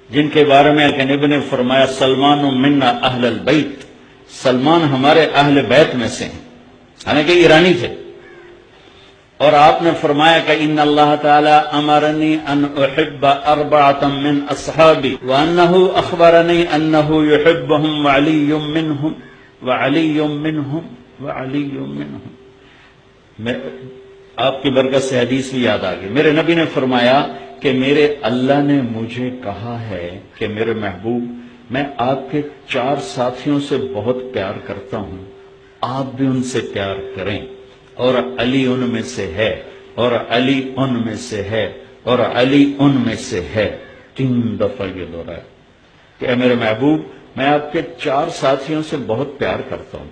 جن کے بارے میں کہ نبی نے فرمایا سلمان منا اہل البیت، سلمان ہمارے اہل بیت میں سے ہیں، حالانکہ ایرانی تھے، اور آپ نے فرمایا کہ ان اللہ تعالی امرنی ان احب اربعۃ من اصحابی وانہ اخبرنی انہ یحبهم وعلی منہم وعلی منہم وعلی منہم۔ میں آپ کی برکت سے حدیث بھی یاد آ گئی، میرے نبی نے فرمایا کہ میرے اللہ نے مجھے کہا ہے کہ میرے محبوب میں آپ کے 4 ساتھیوں سے بہت پیار کرتا ہوں، آپ بھی ان سے پیار کریں، اور علی ان میں سے ہے، اور علی ان میں سے ہے، اور علی ان میں سے ہے۔ 3 دفعہ یہ دہرایا کہ اے میرے محبوب میں آپ کے 4 ساتھیوں سے بہت پیار کرتا ہوں،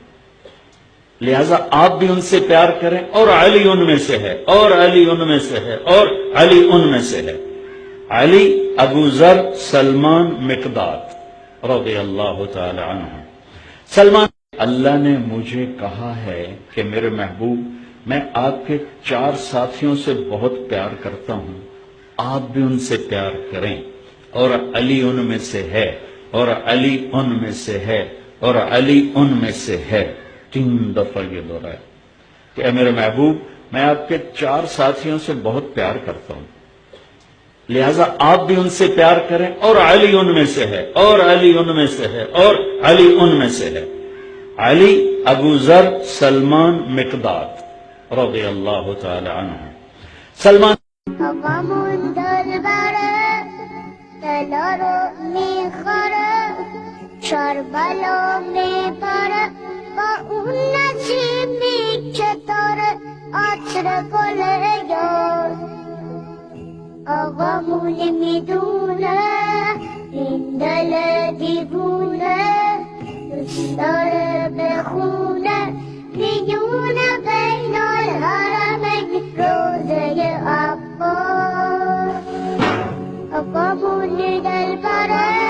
لہذا آپ بھی ان سے پیار کریں، اور علی ان میں سے ہے، اور علی ان میں سے ہے، اور علی ان میں سے ہے۔ علی، ابو ذر، سلمان، مقداد رضی اللہ تعالی عنہ۔ سلمان، اللہ نے مجھے کہا ہے کہ میرے محبوب میں آپ کے 4 ساتھیوں سے بہت پیار کرتا ہوں، آپ بھی ان سے پیار کریں، اور علی ان میں سے ہے، اور علی ان میں سے ہے، اور علی ان میں سے ہے۔ 3 دفعہ یہ دہرایا کہ اے میرے محبوب میں آپ کے 4 ساتھیوں سے بہت پیار کرتا ہوں، لہذا آپ بھی ان سے پیار کریں، اور علی ان میں سے ہے، اور علی ان میں سے ہے، اور علی ان میں سے ہے۔ علی، ابو ذر، سلمان، مقداد رضی اللہ تعالی عنہ۔ سلمان أغمون مدونة من دلدبونة يستربخونة ليون بين الهرمين روزي أبا أقامون البرد